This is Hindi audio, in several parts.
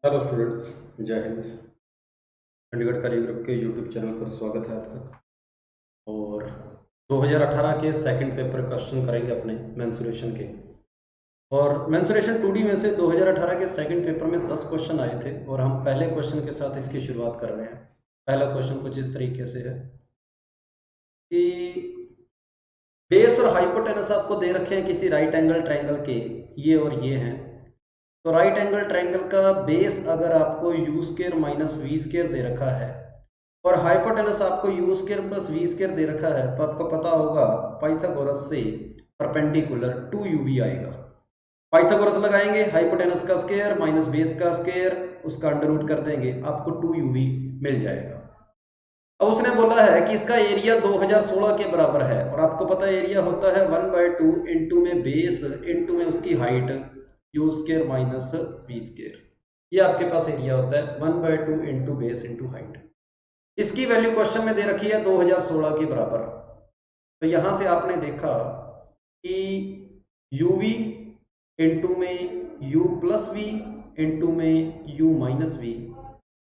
हेलो स्टूडेंट्स, जय हिंद। चंडीगढ़ करियर ग्रुप के यूट्यूब चैनल पर स्वागत है आपका। और 2018 के सेकंड पेपर क्वेश्चन करेंगे अपने मेंसुरेशन के। और मेंसुरेशन 2D में से 2018 के सेकंड पेपर में 10 क्वेश्चन आए थे और हम पहले क्वेश्चन के साथ इसकी शुरुआत कर रहे हैं। पहला क्वेश्चन कुछ इस तरीके से है कि बेस और हाइपोटेनस आपको दे रखे हैं किसी राइट एंगल ट्रायंगल के, ये और ये हैं। तो राइट एंगल ट्रायंगल का बेस अगर आपको u square minus v square दे रखा है और हाइपोटेनस आपको u square plus v square दे रखा है, तो आपको पता होगा पाइथागोरस से परपेंडिकुलर 2uv आएगा। पाइथागोरस लगाएंगे, हाइपोटेनस का स्क्वायर माइनस बेस का स्क्वायर, उसका अंडर रूट कर देंगे, आपको 2uv मिल जाएगा। अब उसने बोला है कि इसका एरिया 2016 के बराबर है और आपको पता है एरिया होता है 1/2 इंटू में बेस इंटू में उसकी height u square minus v square. ये आपके पास एरिया होता है 1/2 इंटू बेस इंटू हाइट। इसकी वैल्यू क्वेश्चन में दे रखी है 2016 के बराबर। तो यहां से आपने देखा कि uv इंटू में u प्लस वी इंटू में u माइनस वी,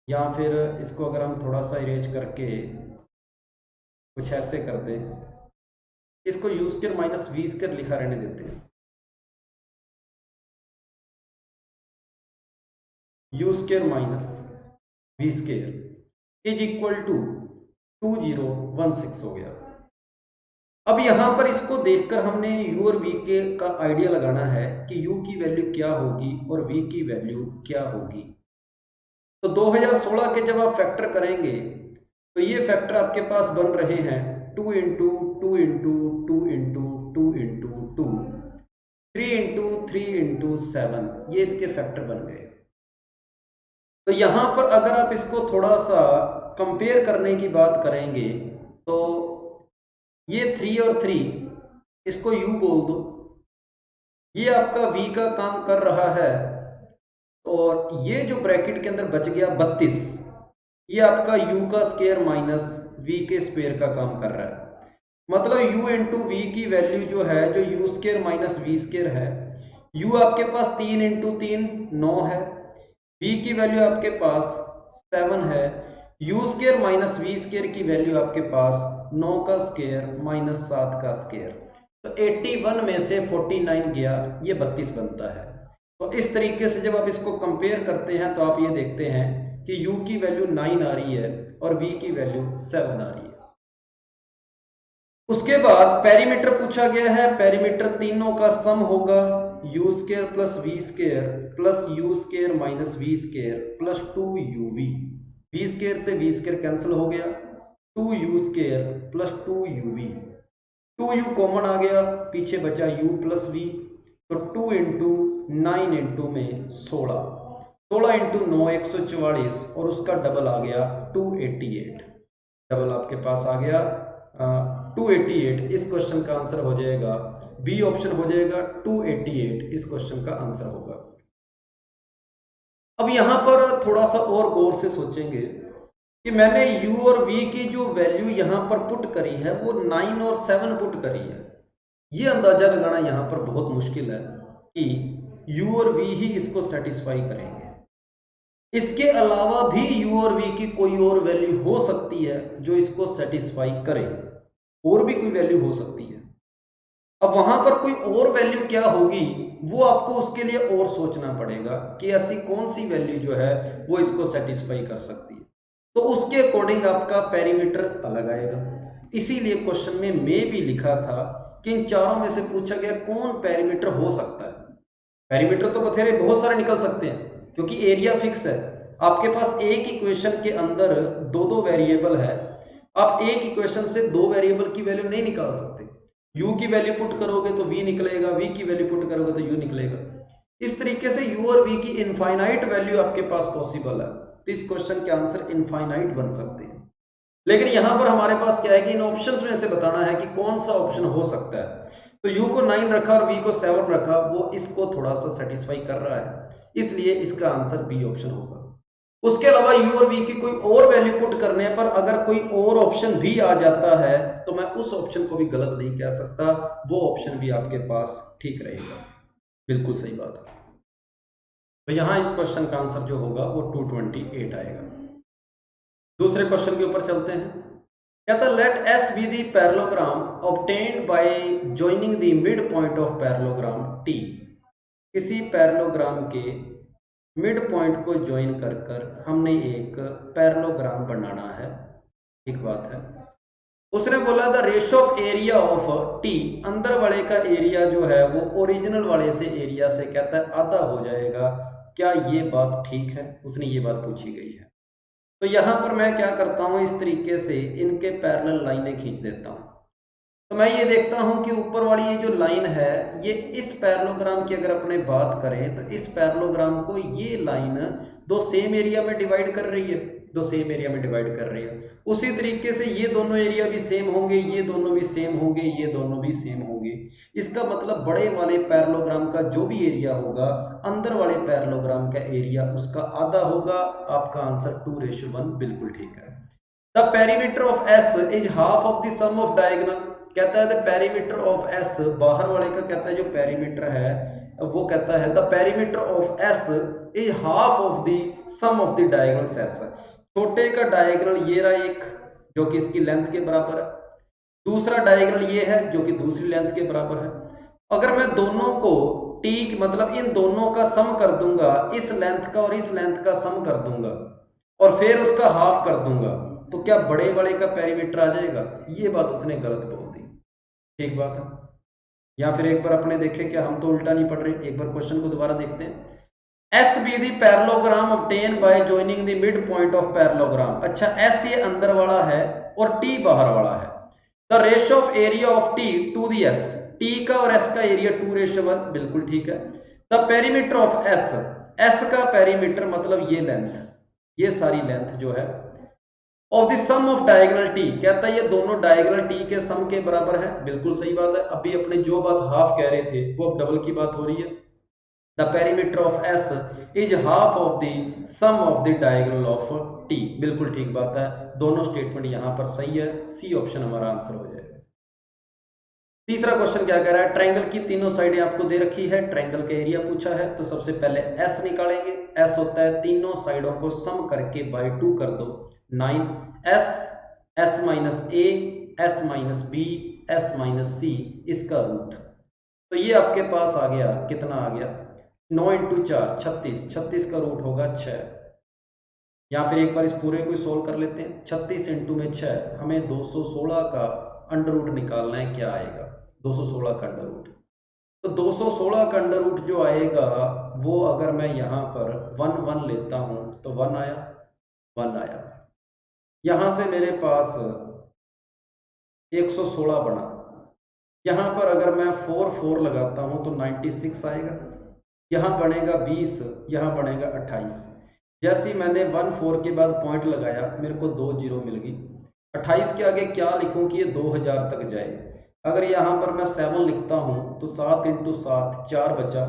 या फिर इसको अगर हम थोड़ा सा इरेज करके कुछ ऐसे कर दें, इसको u square minus v square लिखा रहने देते हैं। U square minus v square is equal to 2016 हो गया। अब यहां पर इसको देखकर हमने u और v के का आइडिया लगाना है कि u की वैल्यू क्या होगी और v की वैल्यू क्या होगी। तो 2016 के जब आप फैक्टर करेंगे तो ये फैक्टर आपके पास बन रहे हैं 2 into 2 into 2 into 2 into 2, 3 into 3 into 7, ये इसके फैक्टर बन गए। तो यहां पर अगर आप इसको थोड़ा सा कंपेयर करने की बात करेंगे तो ये 3 और 3 इसको u बोल दो, ये आपका v का काम कर रहा है। और ये जो ब्रैकेट के अंदर बच गया 32, ये आपका u का स्क्वायर माइनस v के स्क्वायर का काम कर रहा है। मतलब u इंटू वी की वैल्यू जो है, जो u square minus v square है, u आपके पास 3 इंटू 3 9 है, v की वैल्यू आपके पास 7 है, u square minus v square की वैल्यू आपके पास 9 का स्क्वायर माइनस 7 का स्क्वायर। तो 81 में से 49 गया, ये 32 बनता है। तो इस तरीके से जब आप इसको कंपेयर करते हैं तो आप ये देखते हैं कि u की वैल्यू 9 आ रही है और v की वैल्यू 7 आ रही है। उसके बाद पेरीमीटर पूछा गया है, पेरीमीटर तीनों का सम होगा u square plus v square plus u square minus v square plus 2uv। V square से वी स्क्वायर कैंसिल हो गया, 2u square plus 2uv, 2u common आ गया, पीछे बचा u प्लस v। तो 2 इंटू 9 इंटू में 16, 16 इंटू 9 144 और उसका डबल आ गया 288। डबल आपके पास आ गया 288। इस क्वेश्चन का आंसर हो जाएगा बी ऑप्शन हो जाएगा 288, इस क्वेश्चन का आंसर होगा। अब यहां पर थोड़ा सा और गौर से सोचेंगे कि मैंने u और v की जो वैल्यू यहां पर पुट करी है वो 9 और 7 पुट करी है। ये अंदाजा लगाना यहां पर बहुत मुश्किल है कि u और v ही इसको सेटिस्फाई करेंगे। इसके अलावा भी u और v की कोई और वैल्यू हो सकती है जो इसको सेटिस्फाई करे, और भी कोई वैल्यू हो सकती है। अब वहां पर कोई और वैल्यू क्या होगी वो आपको उसके लिए और सोचना पड़ेगा कि ऐसी कौन सी वैल्यू जो है वो इसको सेटिस्फाई कर सकती है। तो उसके अकॉर्डिंग आपका पेरीमीटर अलग आएगा। इसीलिए क्वेश्चन में भी लिखा था कि इन चारों में से पूछा गया कौन पेरीमीटर हो सकता है। पेरीमीटर तो बथेरे बहुत सारे निकल सकते हैं क्योंकि एरिया फिक्स है। आपके पास एक इक्वेशन के अंदर दो दो वेरिएबल है, आप एक इक्वेशन से दो वेरिएबल की वैल्यू नहीं निकाल सकते। u की वैल्यू पुट करोगे तो v निकलेगा, v की वैल्यू पुट करोगे तो u निकलेगा। इस तरीके से u और v की इनफाइनाइट वैल्यू आपके पास पॉसिबल है। तो इस क्वेश्चन के आंसर इनफाइनाइट बन सकते हैं। लेकिन यहां पर हमारे पास क्या है कि इन ऑप्शंस में से बताना है कि कौन सा ऑप्शन हो सकता है। तो u को 9 रखा और v को 7 रखा, वो इसको थोड़ा सा सेटिस्फाई कर रहा है, इसलिए इसका आंसर बी ऑप्शन होगा। उसके अलावा u और v की कोई और वैल्यू पुट करने पर अगर कोई और ऑप्शन भी आ जाता है तो मैं उस ऑप्शन को भी गलत नहीं कह सकता, वो ऑप्शन भी आपके पास ठीक रहेगा। बिल्कुल सही बात है। तो यहां इस क्वेश्चन का आंसर जो होगा वो 228 आएगा। दूसरे क्वेश्चन के ऊपर चलते हैं। कहता let S be the parallelogram obtained by joining the mid point of parallelogram T. किसी पैरेललोग्राम के मिड पॉइंट को ज्वाइन कर कर हमने एक पैरेललोग्राम बनाना है। एक बात है, उसने बोला the ratio of area of T, अंदर वाले का एरिया जो है वो ओरिजिनल वाले से एरिया से कहता है आधा हो जाएगा। क्या ये बात ठीक है? उसने ये बात पूछी गई है। तो यहां पर मैं क्या करता हूं, इस तरीके से इनके पैरेलल लाइनें खींच देता हूं। तो मैं ये देखता हूं कि ऊपर वाली ये जो लाइन है, ये इस पैरेललोग्राम की अगर अपने बात करें तो इस पैरेललोग्राम को ये लाइन दो सेम एरिया में डिवाइड कर रही है, दो सेम एरिया में डिवाइड कर रही है। उसी तरीके से ये दोनों एरिया भी सेम होंगे, ये दोनों भी सेम होंगे, ये दोनों भी सेम होंगे। इसका मतलब बड़े वाले पैरेललोग्राम का जो भी एरिया होगा, अंदर वाले पैरेललोग्राम का एरिया उसका आधा होगा। आपका आंसर 2:1 बिल्कुल ठीक है। The perimeter of S is half of the sum of diagonal. कहता है द पेरीमीटर ऑफ एस, बाहर वाले का कहता है जो पेरीमीटर है वो कहता है the perimeter of S is half of the sum of the diagonals S. छोटे का डायगोनल ये रहा एक, जो कि इसकी लेंथ के बराबर है। दूसरा डायगोनल ये है जो कि दूसरी लेंथ के बराबर है। अगर मैं दोनों को टी मतलब इन दोनों का सम कर दूंगा, इस लेंथ का और इस लेंथ का सम कर दूंगा और फिर उसका हाफ कर दूंगा, तो क्या बड़े वाले का पेरीमीटर आ जाएगा? ये बात उसने गलत बोल दी। ठीक बात है। या फिर एक बार अपने देखें, क्या हम तो उल्टा नहीं पढ़ रहे, एक बार क्वेश्चन को दोबारा देखते हैं। S be the parallelogram obtain by joining the mid point of parallelogram. अच्छा, एस ये अंदर वाला है और टी बाहर वाला है। The ratio of area of T to the S, T का और एस का एरिया 2:1 बिल्कुल ठीक है। The perimeter of S, S का पेरीमीटर मतलब ये लेंथ, ये सारी लेंथ जो है of the sum of diagonal T, कहता है ये दोनों डायगोनल टी के सम के बराबर है। बिल्कुल सही बात है। अभी अपने जो बात हाफ कह रहे थे वो अब डबल की बात हो रही है। The perimeter of S is half of the sum of the diagonal of T, बिल्कुल ठीक बात है। दोनों स्टेटमेंट यहां पर सही है। सी ऑप्शन हमारा आंसर हो जाएगा। तीसरा क्वेश्चन क्या कह रहा है, ट्रायंगल की तीनों साइडें आपको दे रखी है, ट्रायंगल का एरिया पूछा है। तो सबसे पहले एस निकालेंगे। एस होता है तीनों साइडों को सम करके बाय 2 कर दो, 9। एस, एस माइनस ए, S minus B, S minus सी, इसका रूट। तो ये आपके पास आ गया, कितना आ गया, 9 × 4 36, 36 का रूट होगा 6। या फिर एक बार इस पूरे को सोल्व कर लेते हैं। 36 इंटू में 6, हमें 216 का अंडर रूट निकालना है। क्या आएगा? 216 का अंडर रूट। तो 216 का अंडर रूट जो आएगा वो अगर मैं यहाँ पर 1 1 लेता हूँ तो 1 आया, 1 आया। यहाँ से मेरे पास 116 बना। यहाँ पर अगर मैं 4 4 लगाता हूँ तो 96 आएगा। यहाँ बनेगा 20, यहाँ बनेगा 28। जैसे ही मैंने 1 4 के बाद पॉइंट लगाया, मेरे को 2 0 मिल गई। 28 के आगे क्या लिखूं कि ये 2000 तक जाए? अगर यहाँ पर मैं 7 लिखता हूँ तो 7 × 7 4 बचा,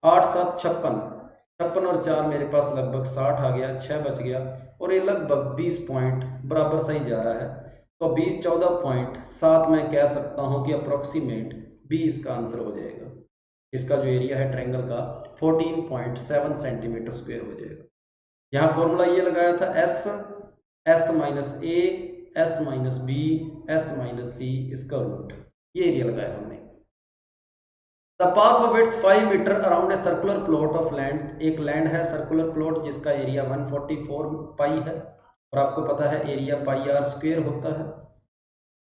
8 7 56, 56 और 4 मेरे पास लगभग 60 आ गया, 6 बच गया और ये लगभग 20 पॉइंट बराबर सही जा रहा है। तो 20 14.7 मैं कह सकता हूँ कि अप्रोक्सीमेट बी इसका आंसर हो जाएगा। इसका जो एरिया है ट्रायंगल का 14.7 सेंटीमीटर स्क्वायर हो जाएगा। यहाँ फॉर्मूला ये लगाया था एस, एस माइनस ए, S minus B, S minus सी, इसका रूट, ये एरिया लगाया हमने। The path of it's 5 metre around a circular plot of land, एक लैंड है सर्कुलर प्लॉट जिसका एरिया 144 पाई है और आपको पता है एरिया पाई आर स्क्वायर होता है,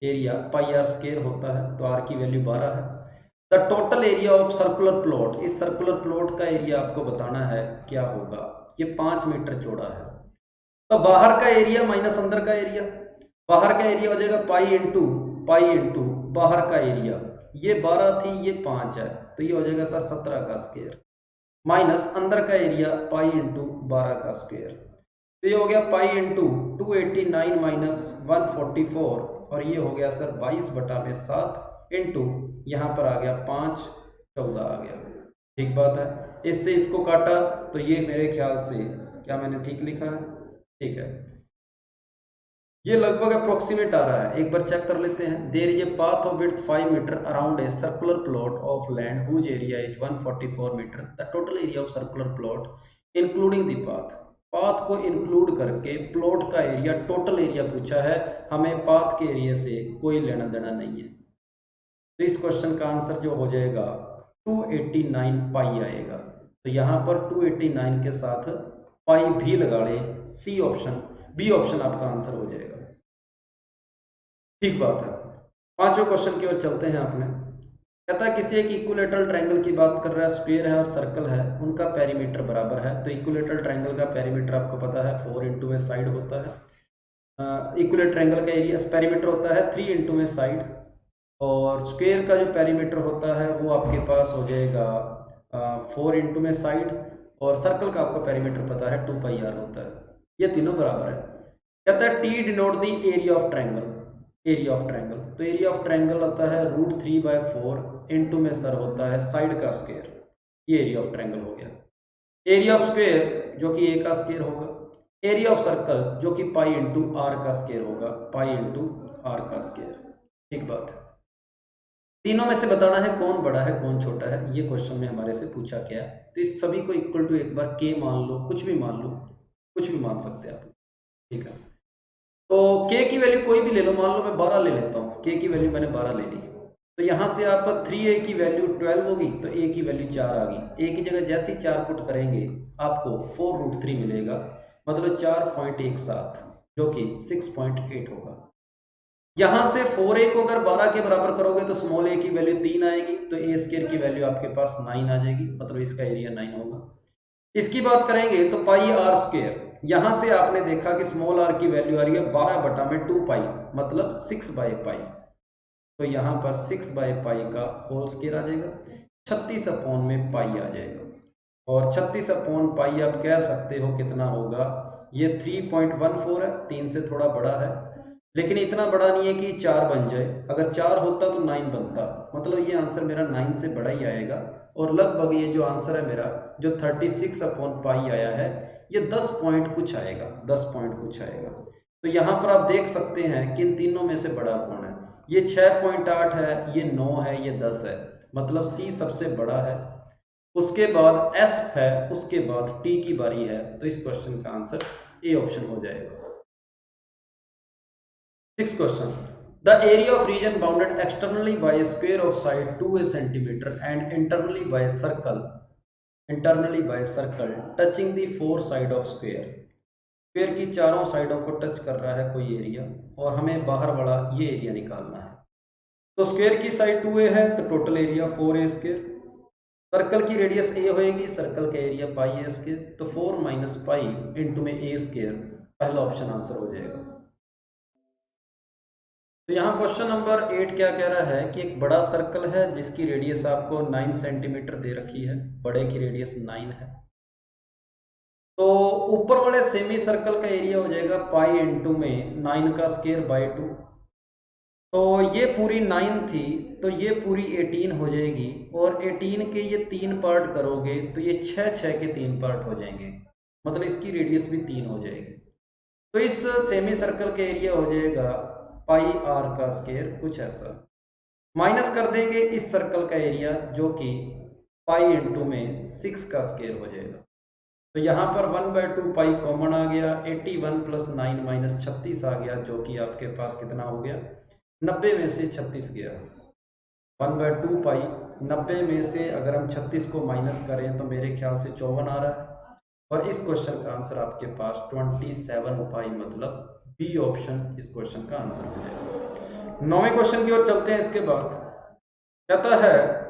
एरिया पाई आर स्क्वायर होता है, तो आर की वैल्यू 12 है। The total area of circular plot, इस सर्कुलर प्लॉट का एरिया आपको बताना है क्या होगा। ये 5 मीटर चौड़ा है। तो बाहर का एरिया माइनस अंदर का एरिया, बाहर का एरिया हो जाएगा पाई इंटू बाहर का एरिया। ये 12 थी, ये 5 है, तो ये हो जाएगा सर 17 का स्क्वायर, माइनस अंदर का एरिया पाई इंटू 12 का स्क्वायर। तो ये हो गया पाई इंटू 289 माइनस 144 और ये हो गया सर 22/7 इंटू यहाँ पर आ गया 5 14 आ गया। ठीक बात है। इससे इसको काटा तो ये मेरे ख्याल से, क्या मैंने ठीक लिखा है? ठीक है। ये लगभग अप्रोक्सीमेट आ रहा है, एक बार चेक कर लेते हैं। There is a path of width 5 metre around a circular plot of land whose area is 144 metre. The total area of circular plot including the path. Path को इंक्लूड करके प्लॉट का एरिया, टोटल एरिया पूछा है, हमें पाथ के एरिया से कोई लेना देना नहीं है। तो इस क्वेश्चन का आंसर जो हो जाएगा 289 पाई आएगा। तो यहाँ पर 289 के साथ पाई भी लगा लें, सी ऑप्शन, बी ऑप्शन आपका आंसर हो जाएगा। ठीक बात है। पांचवें क्वेश्चन की ओर चलते हैं अपने। कहता है किसी एक इक्विलेटरल ट्रायंगल की बात कर रहा है, स्क्वायर है और सर्कल है, उनका पेरीमीटर बराबर है। तो इक्विलेटरल ट्रायंगल का पेरीमीटर आपको पता है 4 इंटू में साइड होता है। इक्विलेटरल ट्रायंगल का एरिया पेरीमीटर होता है 3 इंटू में साइड, और स्क्वायर का जो पेरीमीटर होता है वो आपके पास हो जाएगा 4 इंटू में साइड, और सर्कल का आपको पेरीमीटर पता है 2 पाई आर होता है। ये तीनों बराबर है। कहता है T denote the area of triangle. Area of triangle, तो एरिया ऑफ ट्रायंगल होता है √3/4 इंटू में सर होता है साइड का स्क्वायर। ये एरिया ऑफ ट्रायंगल हो गया। एरिया ऑफ स्क्वायर जो कि ए का स्क्वायर होगा, एरिया ऑफ सर्कल जो कि पाई इंटू आर का स्क्वायर होगा, पाई इंटू आर का स्क्वायर। ठीक बात है। तीनों में से बताना है कौन बड़ा है कौन छोटा है, ये क्वेश्चन में हमारे से पूछा गया है। तो इस सभी को इक्वल टू एक बार के मान लो, कुछ भी मान लो, कुछ भी मान सकते हैं आप। ठीक है, तो k की वैल्यू कोई भी ले लो, मान लो मैं 12 ले लेता हूँ, k की वैल्यू मैंने 12 ले ली। तो यहाँ से आप 3a की वैल्यू 12 होगी, तो a की वैल्यू 4 आ गई। a की जगह जैसे ही 4 पुट करेंगे आपको 4√3 मिलेगा, मतलब 4.17, जो कि 6.8 होगा। यहाँ से 4a को अगर 12 के बराबर करोगे तो स्मॉल a की वैल्यू 3 आएगी, तो a स्क्वायर की वैल्यू आपके पास 9 आ जाएगी, मतलब इसका एरिया 9 होगा। इसकी बात करेंगे तो पाई आर स्क्वायर, यहां से आपने देखा कि स्मॉल आर की वैल्यू आ रही है 12/2 पाई, मतलब 6/पाई। तो यहां पर 6/पाई का होल स्क्वायर आ जाएगा, 36/पाई आ जाएगा। और 36/पाई आप कह सकते हो कितना होगा, ये 3.14 है, 3 से थोड़ा बड़ा है, लेकिन इतना बड़ा नहीं है कि 4 बन जाए। अगर 4 होता तो 9 बनता, मतलब ये आंसर मेरा 9 से बड़ा ही आएगा। और लगभग ये जो आंसर है मेरा, जो 36/पाई आया है, ये 10 पॉइंट कुछ आएगा, 10 पॉइंट कुछ आएगा। तो यहाँ पर आप देख सकते हैं कि इन तीनों में से बड़ा कौन है। ये 6.8 है, ये 9 है, ये 10 है, मतलब सी सबसे बड़ा है, उसके बाद एस है, उसके बाद टी की बारी है। तो इस क्वेश्चन का आंसर ए ऑप्शन हो जाएगा। 6th question. The area of region bounded externally by a square of side 2 centimeter and internally by a circle touching the 4 side of square. Square की चारों साइडों को टच कर रहा है कोई एरिया, और हमें बाहर वाला ये एरिया निकालना है। तो स्क्वायर की साइड 2a है, तो total area 4a square. Circle की रेडियस a होएगी, सर्कल का एरिया पाई a स्क्वायर, तो 4 माइनस पाई इंटू में a स्क्वायर, पहला ऑप्शन आंसर हो जाएगा। तो यहाँ क्वेश्चन नंबर 8 क्या कह रहा है कि एक बड़ा सर्कल है जिसकी रेडियस आपको 9 सेंटीमीटर दे रखी है, बड़े की रेडियस 9 है। तो ऊपर वाले सेमी सर्कल का एरिया हो जाएगा पाई इंटू में 9 का स्क्वायर बाई 2। तो ये पूरी 9 थी, तो ये पूरी 18 हो जाएगी, और 18 के ये 3 पार्ट करोगे तो ये 6 के 3 पार्ट हो जाएंगे, मतलब इसकी रेडियस भी 3 हो जाएगी। तो इस सेमी सर्कल का एरिया हो जाएगा पाई आर का स्क्वायर, कुछ ऐसा। माइनस कर देंगे इस सर्कल का एरिया जो कि पाई इंटू में 6 का स्क्वायर हो जाएगा। तो यहाँ पर 1/2 पाई कॉमन आ गया, 81 प्लस 9 माइनस 36 आ गया, जो कि आपके पास कितना हो गया, 90 में से 36 गया। 1/2 पाई 90 में से अगर हम 36 को माइनस करें तो मेरे ख्याल से 54 आ रहा है, और इस क्वेश्चन का आंसर आपके पास 27 पाई, मतलब बी ऑप्शन इस क्वेश्चन का आंसर हो जाएगा। 9वें क्वेश्चन की ओर चलते हैं। इसके बाद कहता है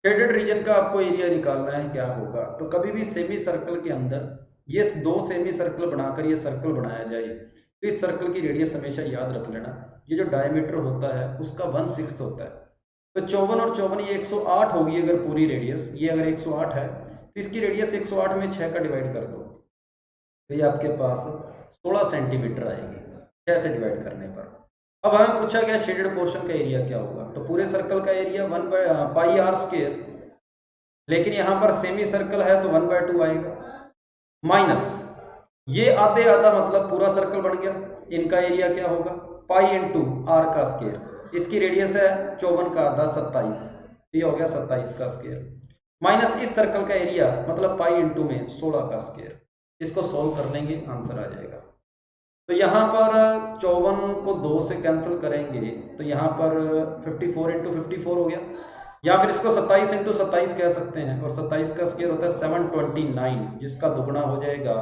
शेडेड रीजन का आपको एरिया निकालना है, क्या होगा। तो कभी भी सेमी सर्कल के अंदर ये 2 सेमी सर्कल बनाकर ये सर्कल बनाया जाए, तो इस सर्कल की रेडियस हमेशा याद रख लेना, ये जो डायमीटर होता है उसका 1/6 होता है। तो 54 और 54 ये 108 होगी अगर पूरी रेडियस, ये अगर 108 है तो इसकी रेडियस 108 में 6 का डिवाइड कर दो, तो ये आपके पास 16 सेंटीमीटर आएगी 6 से डिवाइड करने पर। अब हमें पूछा गया शेडेड पोर्शन का एरिया क्या होगा। तो पूरे सर्कल का एरिया 1/पाई स्क्वायर, लेकिन यहां पर सेमी सर्कल है तो 1/2 आएगा, माइनस ये आधे आधा, मतलब पूरा सर्कल बन गया, इनका एरिया क्या होगा, पाई इंटू आर का स्क्वायर, इसकी रेडियस है 54 का आधा 27, ये हो गया 27 का स्क्वायर, माइनस इस सर्कल का एरिया मतलब पाई इंटू में 16 का स्क्वायर। इसको सोल्व कर लेंगे, आंसर आ जाएगा। तो यहाँ पर 54 को 2 से कैंसिल करेंगे तो यहाँ पर 54 इंटू 54 हो गया, या फिर इसको 27 इंटू 27 कह सकते हैं, और 27 का स्क्वायर होता है 729, जिसका दुगना हो जाएगा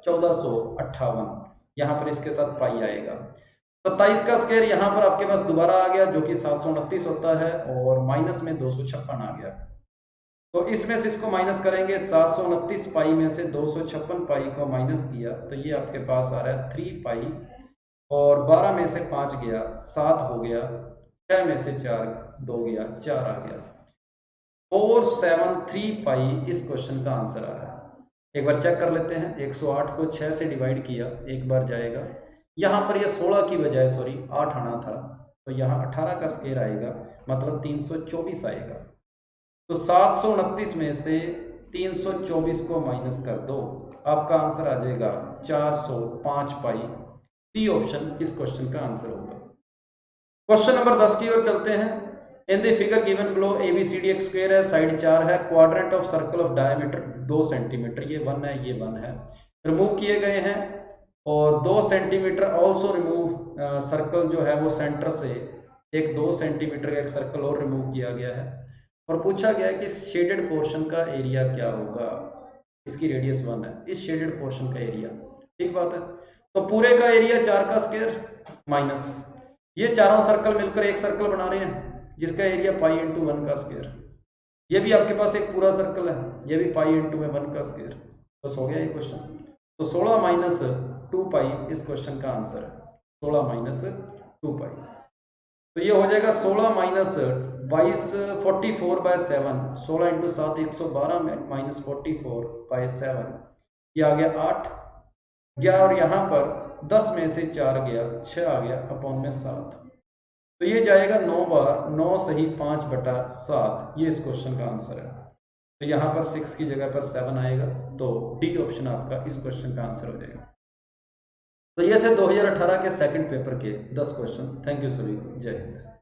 1458। यहाँ पर इसके साथ पाई आएगा। 27 का स्क्वायर यहाँ पर आपके पास दोबारा आ गया जो कि 729 होता है, और माइनस में 256 आ गया। तो इसमें से इसको माइनस करेंगे, 729 पाई में से 256 पाई को माइनस किया तो ये आपके पास आ रहा है 3 पाई, और 12 में से 5 गया 7 हो गया, 6 में से 4 2 गया 4 आ गया, 473 पाई इस क्वेश्चन का आंसर आ रहा है। एक बार चेक कर लेते हैं, 108 को 6 से डिवाइड किया, एक बार जाएगा, यहाँ पर ये 16 की बजाय 8 आना था, तो यहाँ 18 का स्क्वायर आएगा, मतलब 324 आएगा। तो 729 में से 324 को माइनस कर दो, आपका आंसर आ जाएगा 405 पाई। सी ऑप्शन इस क्वेश्चन का आंसर होगा। क्वेश्चन नंबर 10 की ओर चलते हैं। In the figure given below ABCD एक स्क्वायर है, साइड 4 है, quadrant of circle of diameter 2 centimetre, ये 1 है ये 1 है, रिमूव किए गए हैं, और 2 सेंटीमीटर ऑल्सो रिमूव, सर्कल जो है वो सेंटर से एक 2 सेंटीमीटर का एक सर्कल और रिमूव किया गया है, और पूछा गया है कि शेडेड पोर्शन का एरिया क्या होगा, इसकी रेडियस 1 है, इस शेडेड पोर्शन का एरिया, ठीक बात है। तो पूरे का एरिया 4 का स्क्वायर माइनस ये चारों सर्कल मिलकर एक सर्कल बना रहे हैं जिसका एरिया पाई इंटू 1 का स्क्वायर, ये भी आपके पास एक पूरा सर्कल है, ये भी पाई इंटू में 1 का स्क्वायर, बस हो गया ये क्वेश्चन। तो 16 माइनस 2 पाई इस क्वेश्चन का आंसर है, 16 माइनस 2 पाई। तो ये हो जाएगा 16 माइनस 22 44 बाय 7, 16 इंटू 7 112 में माइनस 44 बाय 7, ये आ गया 8 गया, और यहाँ पर 10 में से 4 गया 6 आ गया अपॉन में 7, तो ये जाएगा 9 बार 9 सही 5/7, ये इस क्वेश्चन का आंसर है। तो यहाँ पर 6 की जगह पर 7 आएगा, तो डी ऑप्शन आपका इस क्वेश्चन का आंसर हो जाएगा। तो ये थे 2018 के सेकंड पेपर के 10 क्वेश्चन। थैंक यू सभी को, जय हिंद।